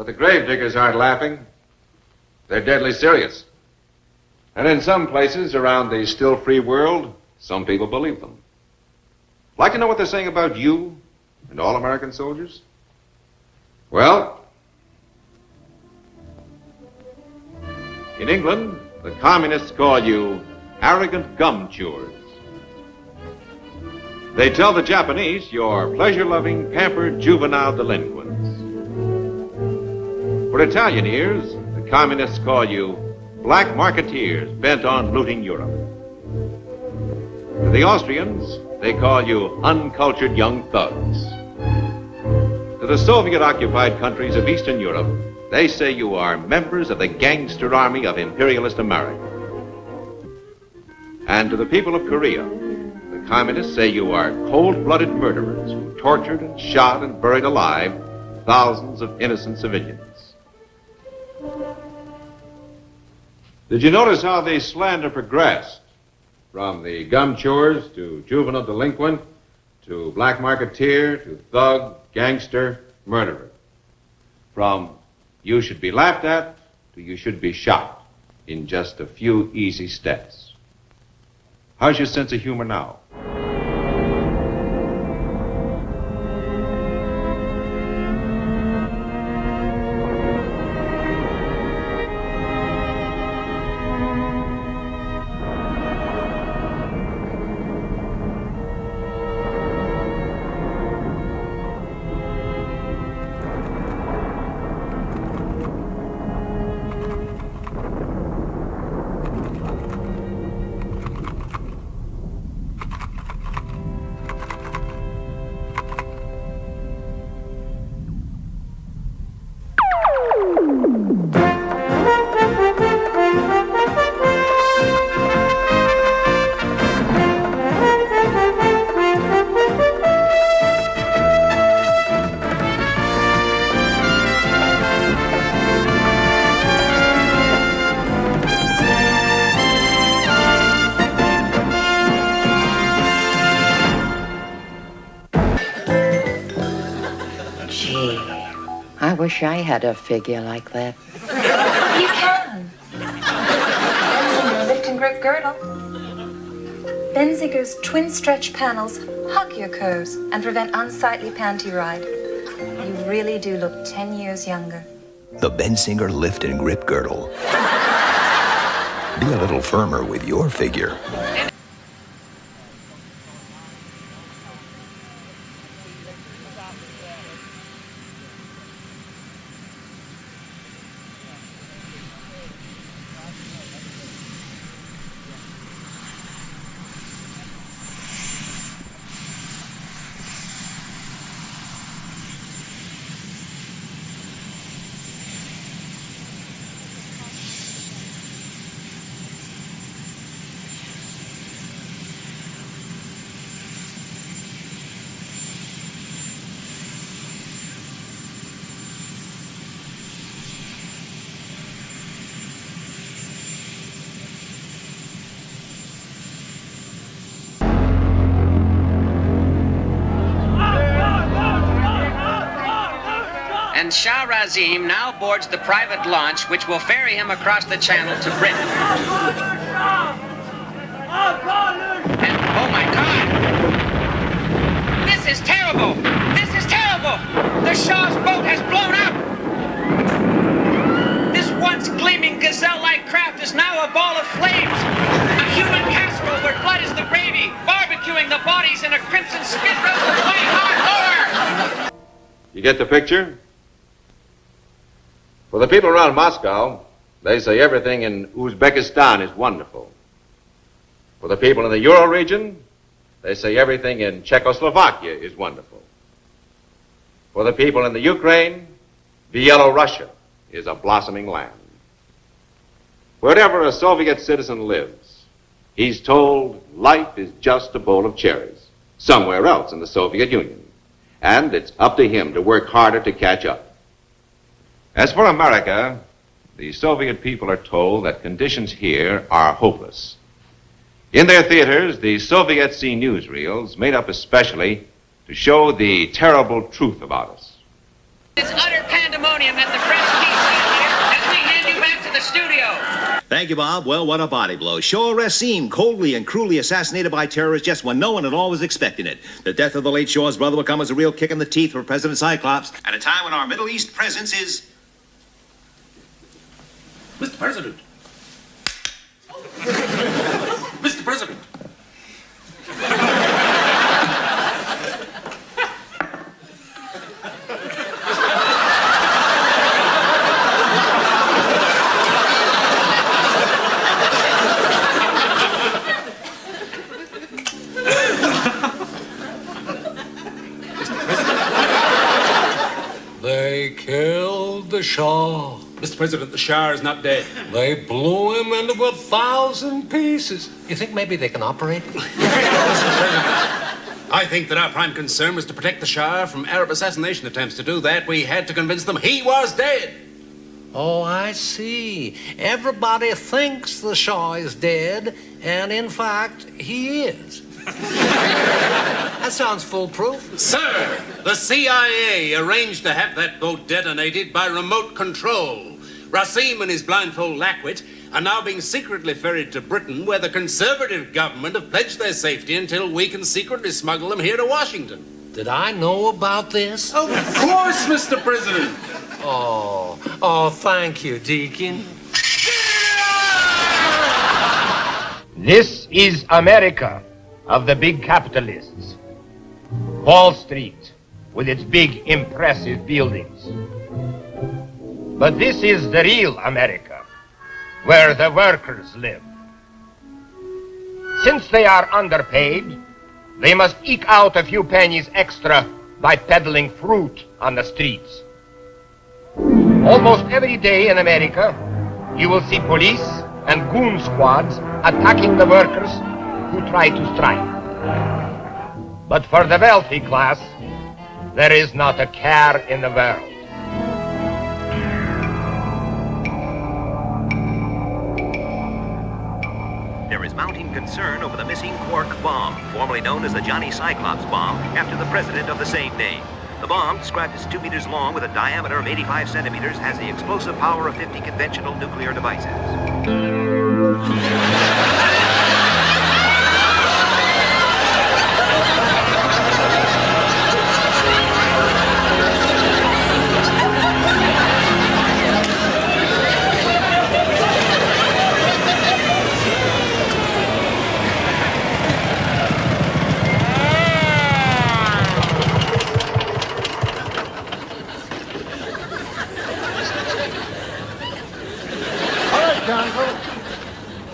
But the gravediggers aren't laughing. They're deadly serious. And in some places around the still free world, some people believe them. Like to know what they're saying about you and all American soldiers? Well, in England, the communists call you arrogant gum chewers. They tell the Japanese you're pleasure-loving, pampered juvenile delinquents. For Italian ears, the communists call you black marketeers bent on looting Europe. To the Austrians, they call you uncultured young thugs. To the Soviet-occupied countries of Eastern Europe, they say you are members of the gangster army of imperialist America. And to the people of Korea, the communists say you are cold-blooded murderers who tortured and shot and buried alive thousands of innocent civilians. Did you notice how the slander progressed? From the gum chewers to juvenile delinquent to black marketeer to thug, gangster, murderer. From you should be laughed at to you should be shot in just a few easy steps. How's your sense of humor now? I wish I had a figure like that. You can. Benzinger lift and grip girdle. Benzinger's twin stretch panels hug your curves and prevent unsightly panty ride. You really do look 10 years younger. The Benzinger lift and grip girdle. Be a little firmer with your figure. And Shah Razim now boards the private launch which will ferry him across the channel to Britain. And, oh my God! This is terrible! This is terrible! The Shah's boat has blown up! This once gleaming gazelle-like craft is now a ball of flames! A human casserole where blood is the gravy, barbecuing the bodies in a crimson skid row of white hot horror! You get the picture? For the people around Moscow, they say everything in Uzbekistan is wonderful. For the people in the Euro region, they say everything in Czechoslovakia is wonderful. For the people in the Ukraine, Bielorussia is a blossoming land. Wherever a Soviet citizen lives, he's told life is just a bowl of cherries somewhere else in the Soviet Union, and it's up to him to work harder to catch up. As for America, the Soviet people are told that conditions here are hopeless. In their theaters, the Soviets see newsreels made up especially to show the terrible truth about us. It's utter pandemonium at the French Peace Stand here as we hand you back to the studio. Thank you, Bob. Well, what a body blow. Shaw Racine, coldly and cruelly assassinated by terrorists just when no one at all was expecting it. The death of the late Shaw's brother will come as a real kick in the teeth for President Cyclops at a time when our Middle East presence is... Mr. President. Mr. President. They killed the Shah. Mr. President, the Shah is not dead. They blew him into 1,000 pieces. You think maybe they can operate? Mr. President, I think that our prime concern was to protect the Shah from Arab assassination attempts. To do that, we had to convince them he was dead. Oh, I see. Everybody thinks the Shah is dead, and in fact, he is. That sounds foolproof. Sir, the CIA arranged to have that boat detonated by remote control. Racine and his blindfold lackwit are now being secretly ferried to Britain, where the conservative government have pledged their safety until we can secretly smuggle them here to Washington. Did I know about this? Of course, Mr. President. Oh, thank you, Deacon. This is America of the big capitalists. Wall Street, with its big, impressive buildings. But this is the real America, where the workers live. Since they are underpaid, they must eke out a few pennies extra by peddling fruit on the streets. Almost every day in America, you will see police and goon squads attacking the workers who try to strike. But for the wealthy class, there is not a care in the world. There is mounting concern over the missing Quark bomb, formerly known as the Johnny Cyclops bomb, after the president of the same name. The bomb, described as 2 meters long with a diameter of 85 centimeters, has the explosive power of 50 conventional nuclear devices.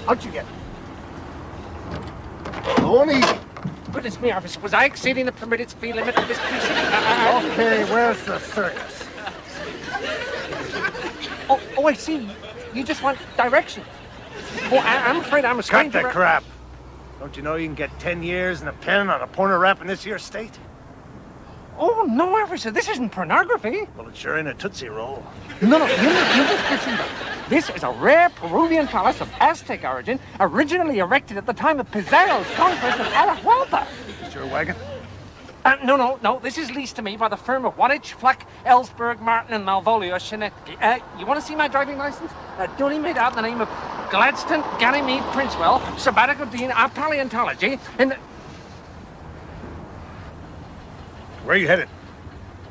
How'd you get? Go easy. Goodness me, officer, was I exceeding the permitted speed limit of this precinct? Okay, where's the circus? Oh, I see. You just want directions. Oh, I'm afraid I'm a Cut stranger. the crap. Don't you know you can get 10 years and a pen on a porno rap in this here state? Oh, no, officer, this isn't pornography. Well, it's sure in a Tootsie Roll. No, you must listen. This is a rare Peruvian palace of Aztec origin, originally erected at the time of Pizarro's conquest of Atahualpa. Is your wagon? No. This is leased to me by the firm of Wadich, Flack, Ellsberg, Martin, and Malvolio Shinetki. You want to see my driving license? Duly made out in the name of Gladstone, Ganymede, Princewell, Sabbatical Dean of Paleontology, and... Where are you headed?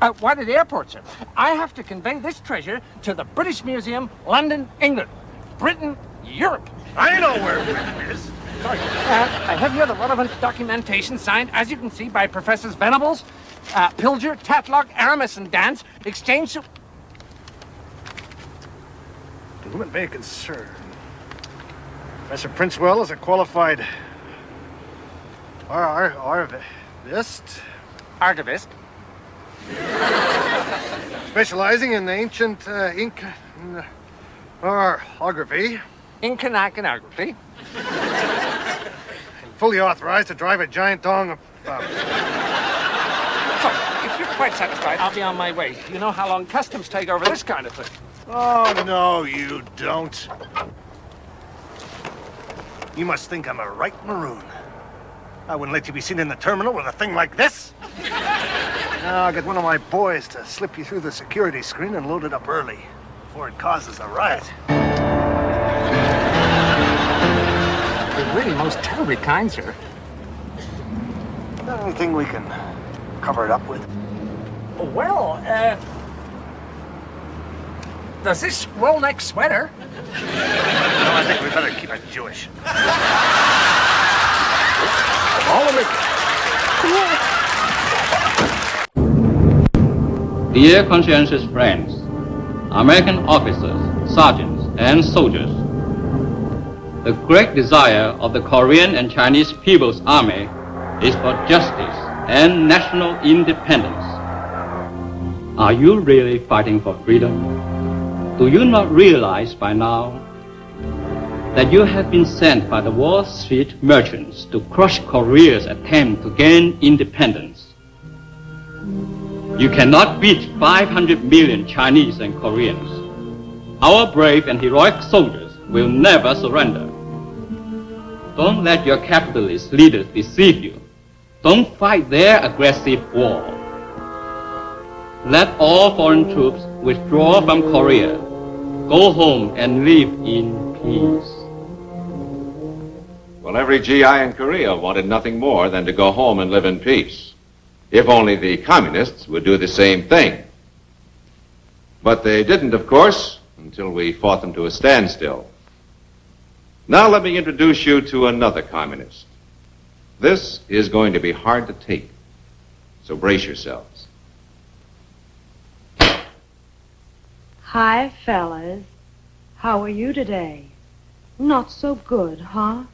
Wadid Airport, sir. I have to convey this treasure to the British Museum, London, England. Britain, Europe. I know where Britain is. Sorry. I have here the relevant documentation signed, as you can see, by Professors Venables, Pilger, Tatlock, Aramis, and Dance, exchanged to... To whom it may concern. Professor Princewell is a qualified... archivist. Archivist. Specializing in ancient orography. Incanography. Fully authorized to drive a giant dong. So, if you're quite satisfied, I'll be on my way. You know how long customs take over this kind of thing. Oh, no, you don't. You must think I'm a right maroon. I wouldn't let you be seen in the terminal with a thing like this. Now I'll get one of my boys to slip you through the security screen and load it up early, before it causes a riot. You're really most terribly kind, sir. Anything we can cover it up with? Well, there's this roll-neck sweater. No, I think we better keep it Jewish. All of it. Dear conscientious friends, American officers, sergeants, and soldiers, the great desire of the Korean and Chinese People's Army is for justice and national independence. Are you really fighting for freedom? Do you not realize by now that you have been sent by the Wall Street merchants to crush Korea's attempt to gain independence? You cannot beat 500 million Chinese and Koreans. Our brave and heroic soldiers will never surrender. Don't let your capitalist leaders deceive you. Don't fight their aggressive war. Let all foreign troops withdraw from Korea. Go home and live in peace. Well, every GI in Korea wanted nothing more than to go home and live in peace. If only the communists would do the same thing. But they didn't, of course, until we fought them to a standstill. Now let me introduce you to another communist. This is going to be hard to take, so brace yourselves. Hi, fellas. How are you today? Not so good, huh?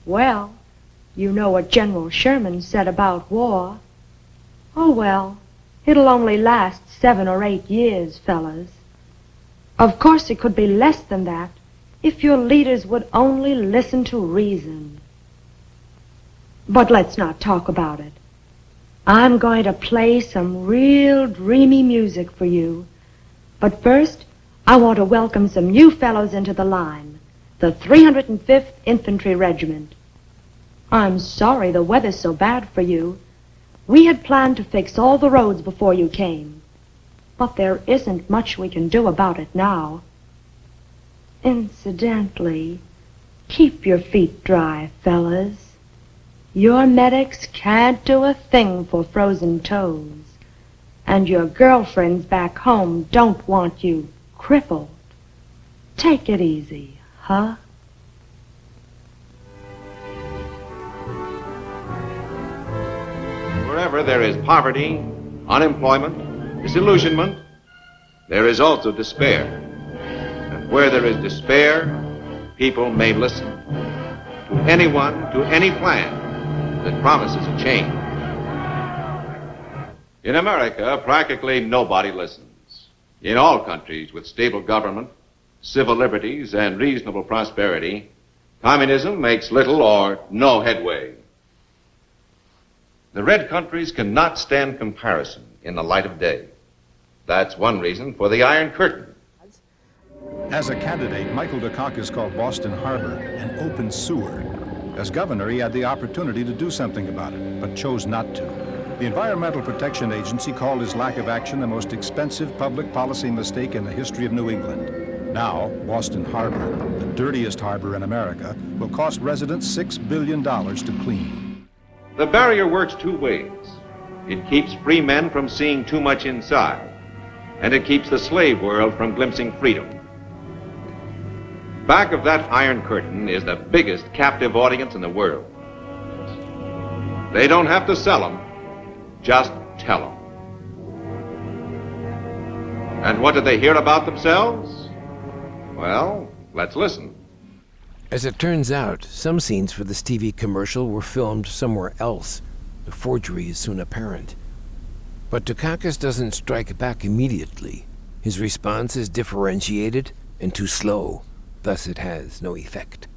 Well, you know what General Sherman said about war. Oh, well, it'll only last 7 or 8 years, fellas. Of course, it could be less than that if your leaders would only listen to reason. But let's not talk about it. I'm going to play some real dreamy music for you. But first, I want to welcome some new fellows into the line, the 305th Infantry Regiment. I'm sorry the weather's so bad for you. We had planned to fix all the roads before you came, but there isn't much we can do about it now. Incidentally, keep your feet dry, fellas. Your medics can't do a thing for frozen toes. And your girlfriends back home don't want you crippled. Take it easy, huh? Wherever there is poverty, unemployment, disillusionment, there is also despair. And where there is despair, people may listen to anyone, to any plan that promises a change. In America, practically nobody listens. In all countries with stable government, civil liberties, and reasonable prosperity, communism makes little or no headway. The red countries cannot stand comparison in the light of day. That's one reason for the Iron Curtain. As a candidate, Michael Dukakis called Boston Harbor an open sewer. As governor, he had the opportunity to do something about it, but chose not to. The Environmental Protection Agency called his lack of action the most expensive public policy mistake in the history of New England. Now, Boston Harbor, the dirtiest harbor in America, will cost residents $6 billion to clean. The barrier works two ways. It keeps free men from seeing too much inside, and it keeps the slave world from glimpsing freedom. Back of that Iron Curtain is the biggest captive audience in the world. They don't have to sell them, just tell them. And what did they hear about themselves? Well, let's listen. As it turns out, some scenes for this TV commercial were filmed somewhere else. The forgery is soon apparent. But Dukakis doesn't strike back immediately. His response is differentiated and too slow. Thus it has no effect.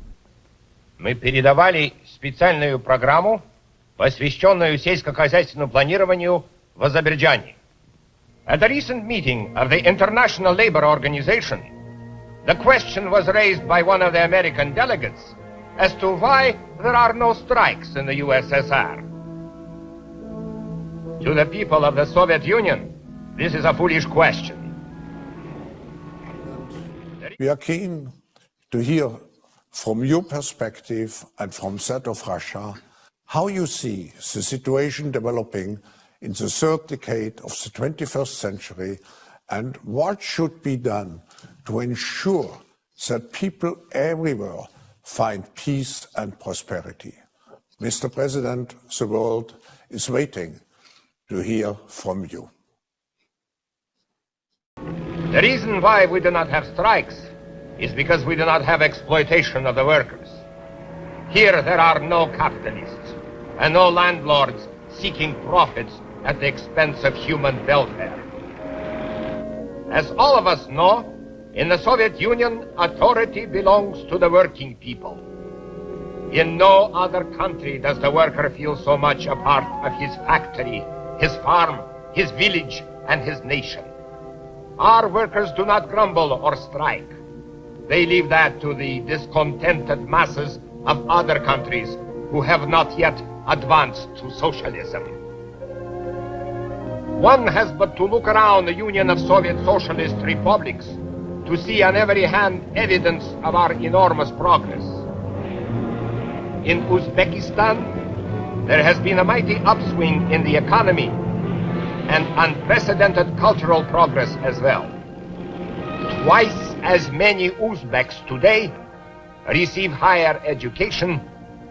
Мы передавали специальную программу, посвященную сельскохозяйственному планированию в Азербайджане. At a recent meeting of the International Labor Organization, the question was raised by one of the American delegates as to why there are no strikes in the USSR. To the people of the Soviet Union, this is a foolish question. We are keen to hear from your perspective and from that of Russia how you see the situation developing in the third decade of the 21st century and what should be done to ensure that people everywhere find peace and prosperity. Mr. President, the world is waiting to hear from you. The reason why we do not have strikes is because we do not have exploitation of the workers. Here there are no capitalists and no landlords seeking profits at the expense of human welfare. As all of us know, in the Soviet Union, authority belongs to the working people. In no other country does the worker feel so much a part of his factory, his farm, his village, and his nation. Our workers do not grumble or strike. They leave that to the discontented masses of other countries who have not yet advanced to socialism. One has but to look around the Union of Soviet Socialist Republics to see on every hand evidence of our enormous progress. In Uzbekistan, there has been a mighty upswing in the economy and unprecedented cultural progress as well. Twice as many Uzbeks today receive higher education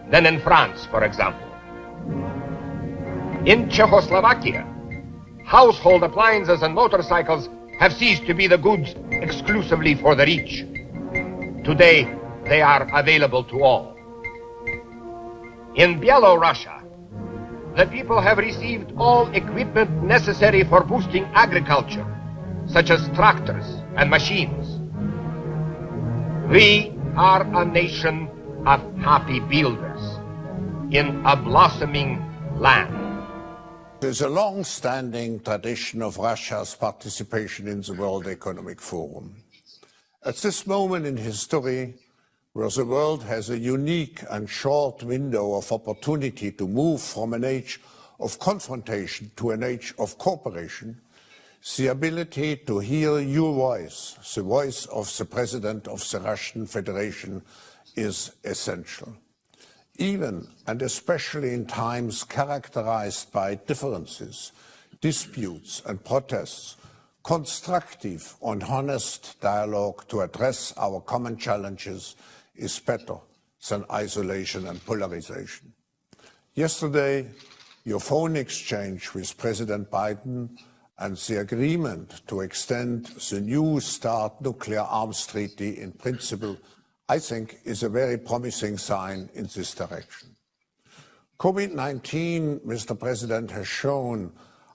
than in France, for example. In Czechoslovakia, household appliances and motorcycles have ceased to be the goods exclusively for the rich. Today, they are available to all. In Byelorussia, the people have received all equipment necessary for boosting agriculture, such as tractors and machines. We are a nation of happy builders in a blossoming land. There's a long-standing tradition of Russia's participation in the World Economic Forum. At this moment in history, where the world has a unique and short window of opportunity to move from an age of confrontation to an age of cooperation, the ability to hear your voice, the voice of the President of the Russian Federation, is essential. Even and especially in times characterized by differences, disputes and protests, constructive and honest dialogue to address our common challenges is better than isolation and polarization. Yesterday, your phone exchange with President Biden and the agreement to extend the New START nuclear arms treaty in principle, I think, is a very promising sign in this direction. COVID-19, Mr. President, has shown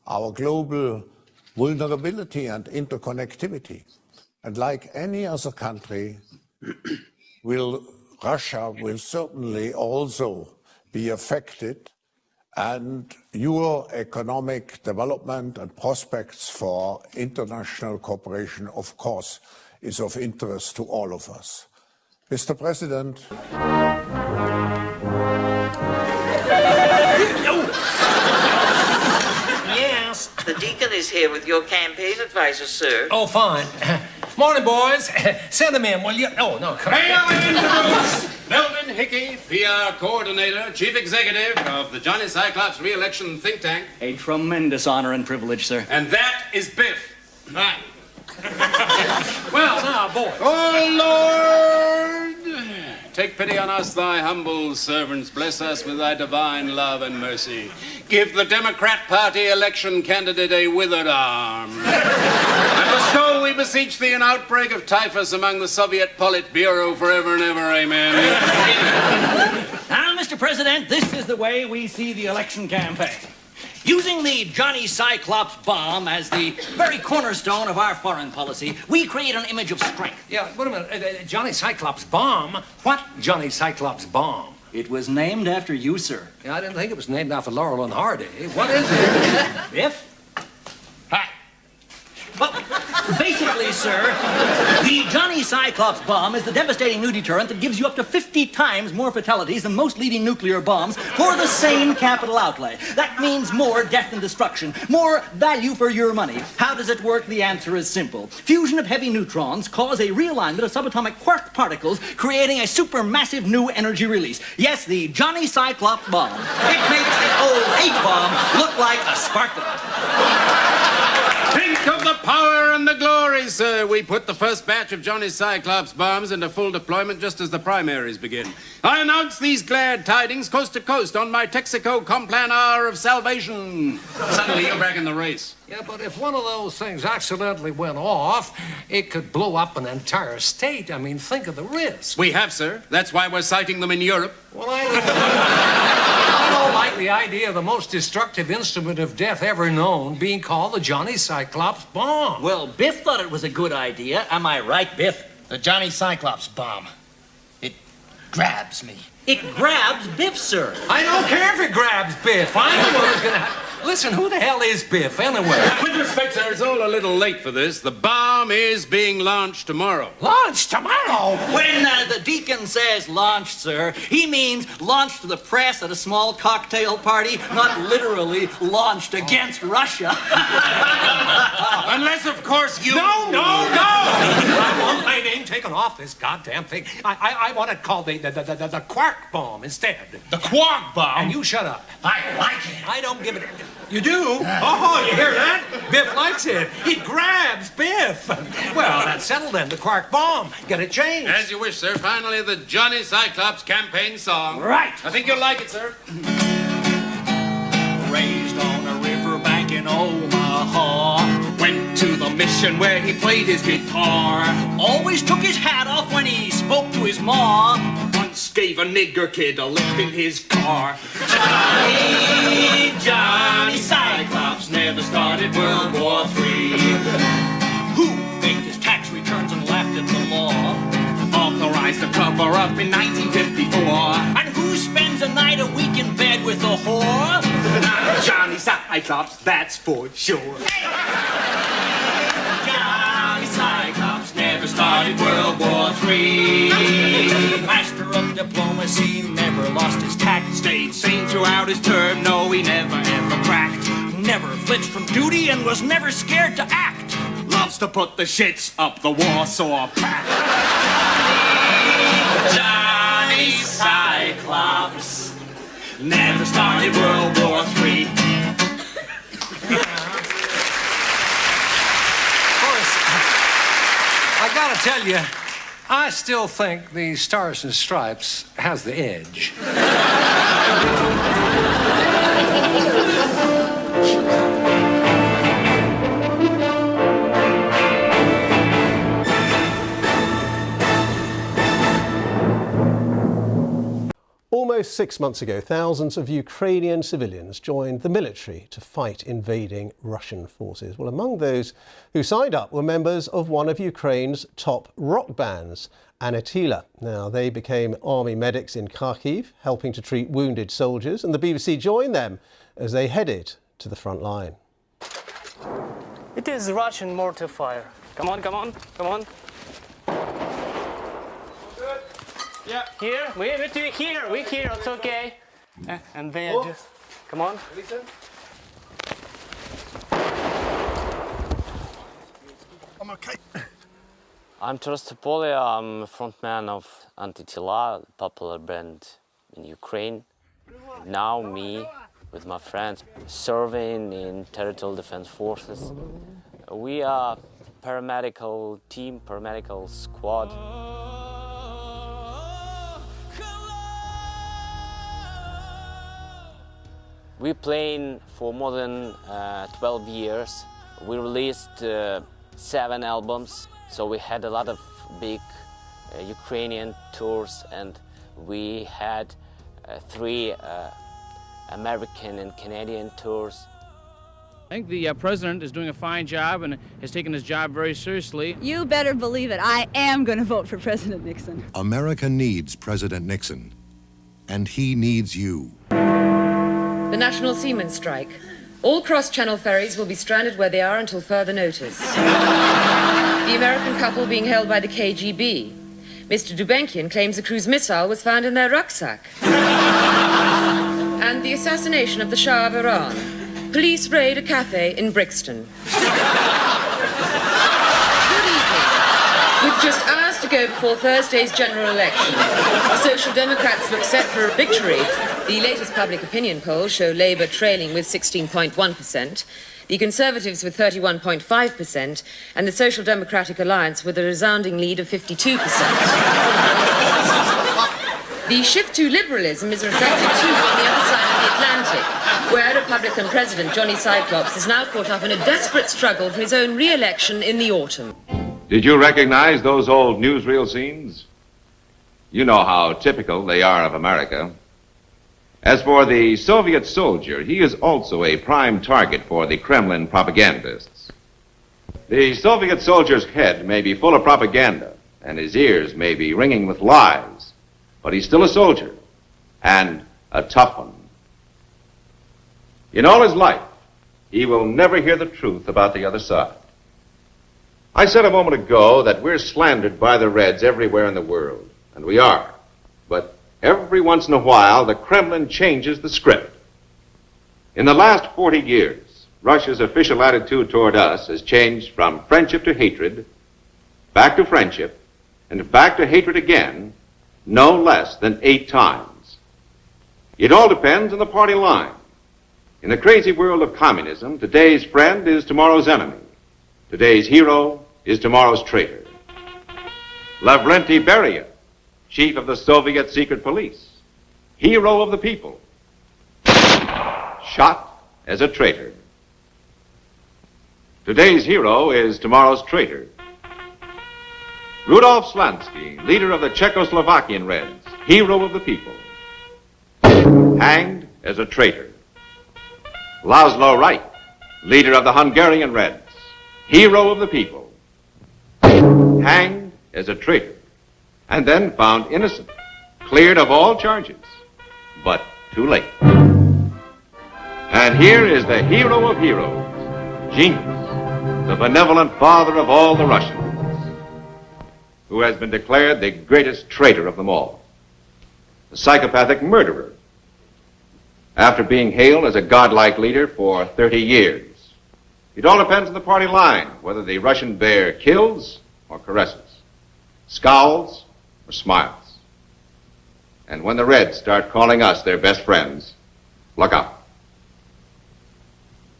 our global vulnerability and interconnectivity. And like any other country, Russia will certainly also be affected, and your economic development and prospects for international cooperation, of course, is of interest to all of us. Mr. President. Yes, the deacon is here with your campaign advisor, sir. Oh, fine. Morning, boys. Send them in, will you? Oh, no, come on. Melvin Hickey, PR coordinator, chief executive of the Johnny Cyclops re-election think tank. A tremendous honor and privilege, sir. And that is Biff. Right. Well, now, boys. Oh, Lord, take pity on us, thy humble servants. Bless us with thy divine love and mercy. Give the Democrat Party election candidate a withered arm. And bestow, we beseech thee, an outbreak of typhus among the Soviet Politburo forever and ever. Amen. Now, Mr. President, this is the way we see the election campaign. Using the Johnny Cyclops bomb as the very cornerstone of our foreign policy, we create an image of strength. Yeah, wait a minute. Johnny Cyclops bomb? What Johnny Cyclops bomb? It was named after you, sir. Yeah, I didn't think it was named after Laurel and Hardy. What is it? Biff? Hi. Well, basically, sir. The Johnny Cyclops bomb is the devastating new deterrent that gives you up to 50 times more fatalities than most leading nuclear bombs for the same capital outlay. That means more death and destruction, more value for your money. How does it work? The answer is simple. Fusion of heavy neutrons cause a realignment of subatomic quark particles, creating a supermassive new energy release. Yes, the Johnny Cyclops bomb. It makes the old H-bomb look like a sparkler. Think of the power and the glory, sir. We put the first batch of Johnny Cyclops bombs into full deployment just as the primaries begin. I announce these glad tidings coast to coast on my Texaco Complan Hour of Salvation. Suddenly you're back in the race. Yeah, but if one of those things accidentally went off, it could blow up an entire state. I mean, think of the risk. We have, sir. That's why we're sighting them in Europe. Well, I don't like the idea of the most destructive instrument of death ever known being called the Johnny Cyclops bomb. Well, Biff thought it was a good idea. Am I right, Biff? The Johnny Cyclops bomb. It grabs me. It grabs Biff, sir. I don't care if it grabs Biff. I'm the one who's gonna have... Listen, who the hell is Biff, anyway? With respect, sir, it's all a little late for this. The bomb is being launched tomorrow. Launched tomorrow? When the deacon says launched, sir, he means launched to the press at a small cocktail party, not literally launched against Russia. Unless, of course, you... No! I want my name taken off this goddamn thing. I want it called the quark bomb instead. The quark bomb? And you shut up. I like it. I don't give it... You do? Oh, you hear that? Biff likes it. It grabs Biff. Well, that's settled then. The quark bomb. Get it changed. As you wish, sir. Finally, the Johnny Cyclops campaign song. Right. I think you'll like it, sir. Raised on a riverbank in Omaha. Went to the mission where he played his guitar. Always took his hat off when he spoke to his ma. Once gave a nigger kid a lift in his car. Johnny Cyclops never started World War III. Who faked his tax returns and laughed at the law? Authorized a cover-up in 1954. And who spends a night a week in bed with a whore? Johnny Cyclops, that's for sure. Johnny Cyclops never started World War III. Master of diplomacy, never lost his tact. Stayed sane throughout his term, no, he never ever cracked. Never flinched from duty and was never scared to act. Loves to put the shits up the Warsaw Pact. Johnny Cyclops never started World War III. I gotta tell you, I still think the Stars and Stripes has the edge. Almost 6 months ago, thousands of Ukrainian civilians joined the military to fight invading Russian forces. Well, among those who signed up were members of one of Ukraine's top rock bands, Anatila. Now, they became army medics in Kharkiv, helping to treat wounded soldiers, and the BBC joined them as they headed to the front line. It is Russian mortar fire. Come on, come on, come on. Yeah. Here, we're here, it's okay. And they are just, come on. Listen. I'm okay. I'm Taras Topolia, I'm a frontman of Anti-Tila, a popular band in Ukraine. Now me, with my friends, serving in Territorial Defense Forces. We are paramedical team, paramedical squad. We're playing for more than 12 years. We released 7 albums, so we had a lot of big Ukrainian tours, and we had 3 American and Canadian tours. I think the president is doing a fine job and has taken his job very seriously. You better believe it. I am going to vote for President Nixon. America needs President Nixon, and he needs you. The National Seamen's Strike. All cross-channel ferries will be stranded where they are until further notice. The American couple being held by the KGB. Mr. Dubenkian claims a cruise missile was found in their rucksack. And the assassination of the Shah of Iran. Police raid a cafe in Brixton. Good evening. With just hours to go before Thursday's general election, the Social Democrats look set for a victory. The latest public opinion polls show Labour trailing with 16.1%, the Conservatives with 31.5%, and the Social Democratic Alliance with a resounding lead of 52%. The shift to liberalism is reflected too on the other side of the Atlantic, where Republican President Johnny Cyclops is now caught up in a desperate struggle for his own re-election in the autumn. Did you recognize those old newsreel scenes? You know how typical they are of America. As for the Soviet soldier, he is also a prime target for the Kremlin propagandists. The Soviet soldier's head may be full of propaganda, and his ears may be ringing with lies, but he's still a soldier, and a tough one. In all his life, he will never hear the truth about the other side. I said a moment ago that we're slandered by the Reds everywhere in the world, and we are. But every once in a while, the Kremlin changes the script. In the last 40 years, Russia's official attitude toward us has changed from friendship to hatred, back to friendship, and back to hatred again, no less than 8 times. It all depends on the party line. In the crazy world of communism, today's friend is tomorrow's enemy. Today's hero is tomorrow's traitor. Lavrenti Beria, chief of the Soviet secret police, hero of the people, shot as a traitor. Today's hero is tomorrow's traitor. Rudolf Slansky, leader of the Czechoslovakian Reds, hero of the people, hanged as a traitor. Laszlo Reich, leader of the Hungarian Reds, hero of the people, hanged as a traitor, and then found innocent, cleared of all charges, but too late. And here is the hero of heroes, genius, the benevolent father of all the Russians, who has been declared the greatest traitor of them all, the psychopathic murderer, after being hailed as a godlike leader for 30 years. It all depends on the party line, whether the Russian bear kills or caresses, scowls or smiles. And when the Reds start calling us their best friends, look out.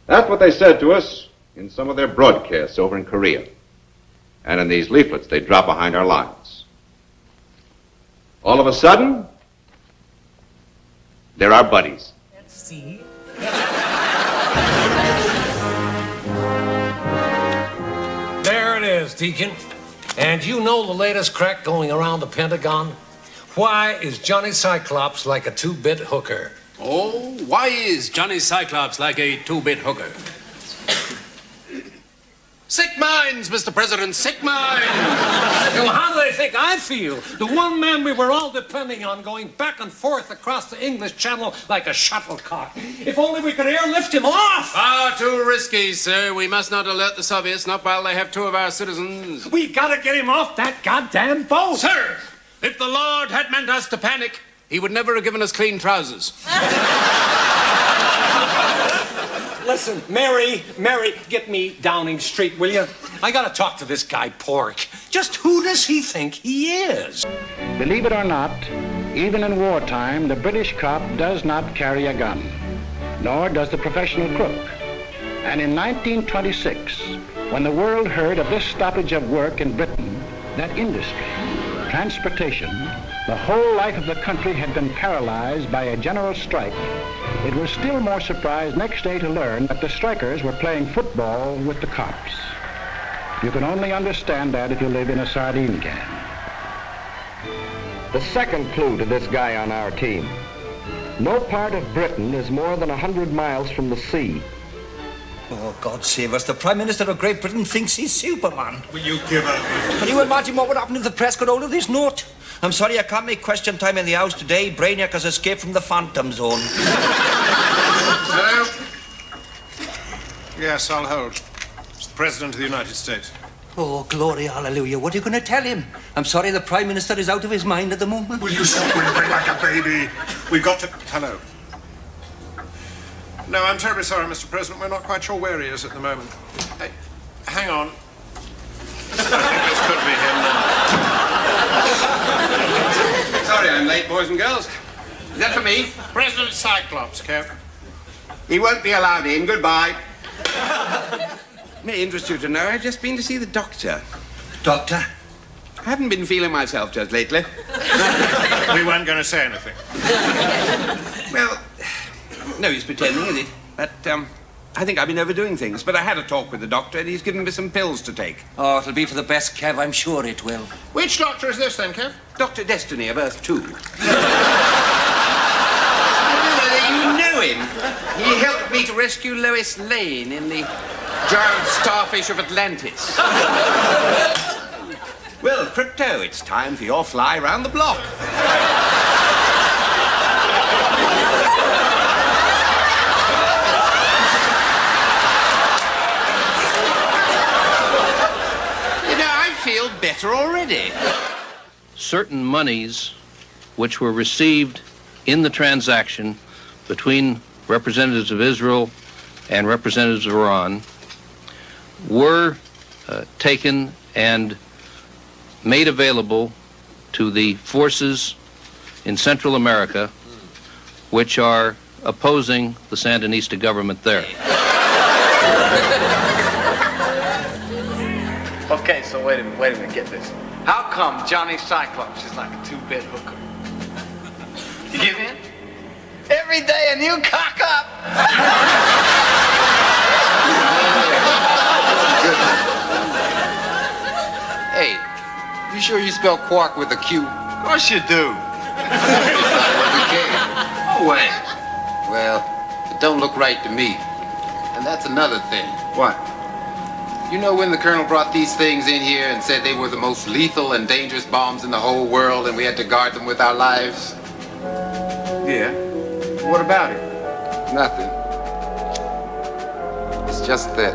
That's what they said to us in some of their broadcasts over in Korea, and in these leaflets they drop behind our lines. All of a sudden, they're our buddies. See? There it is, Deacon. And you know the latest crack going around the Pentagon? Why is Johnny Cyclops like a 2-bit hooker? Oh, why is Johnny Cyclops like a 2-bit hooker? Sick minds, Mr. President, sick minds! Well, how do they think I feel? The one man we were all depending on going back and forth across the English Channel like a shuttlecock. If only we could airlift him off! Far too risky, sir. We must not alert the Soviets, not while they have 2 of our citizens. We gotta get him off that goddamn boat! Sir, if the Lord had meant us to panic, he would never have given us clean trousers. Listen, Mary, get me Downing Street, will you? I gotta talk to this guy, Pork. Just who does he think he is? Believe it or not, even in wartime, the British cop does not carry a gun, nor does the professional crook. And in 1926, when the world heard of this stoppage of work in Britain, that industry, transportation, the whole life of the country had been paralyzed by a general strike, it was still more surprised next day to learn that the strikers were playing football with the cops. You can only understand that if you live in a sardine can. The second clue to this guy on our team. No part of Britain is more than 100 miles from the sea. Oh, God save us. The Prime Minister of Great Britain thinks he's Superman. Will you give up? Can you imagine what would happen if the press got hold of this note? I'm sorry I can't make question time in the house today. Brainiac has escaped from the Phantom Zone. Hello? Yes, I'll hold. It's the President of the United States. Oh, glory, hallelujah. What are you going to tell him? I'm sorry, the Prime Minister is out of his mind at the moment. Will you stop whimpering like a baby? We've got to... Hello. No, I'm terribly sorry, Mr. President. We're not quite sure where he is at the moment. Hey, hang on. I think this could be him now. Sorry I'm late, boys and girls. Is that for me? President Cyclops, Kev. He won't be allowed in. Goodbye. May interest you to know I've just been to see the doctor. Doctor? I haven't been feeling myself just lately. We weren't going to say anything. Well, no use pretending, is it? But, I think I've been overdoing things. But I had a talk with the doctor, and he's given me some pills to take. Oh, it'll be for the best, Kev. I'm sure it will. Which doctor is this, then, Kev? Dr. Destiny of Earth 2. You know him. He helped me to rescue Lois Lane in the drowned starfish of Atlantis. Well, Crypto, it's time for your fly round the block. I feel better already. Certain monies which were received in the transaction between representatives of Israel and representatives of Iran were taken and made available to the forces in Central America which are opposing the Sandinista government there. Okay, so wait a minute, get this. How come Johnny Cyclops is like a two-bit hooker? You give in? Every day a new cock up! Hey, you sure you spell quark with a Q? Of course you do. No way. Well, it don't look right to me. And that's another thing. What? You know when the colonel brought these things in here and said they were the most lethal and dangerous bombs in the whole world and we had to guard them with our lives? Yeah. What about it? Nothing. It's just that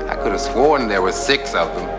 I could have sworn there were 6 of them.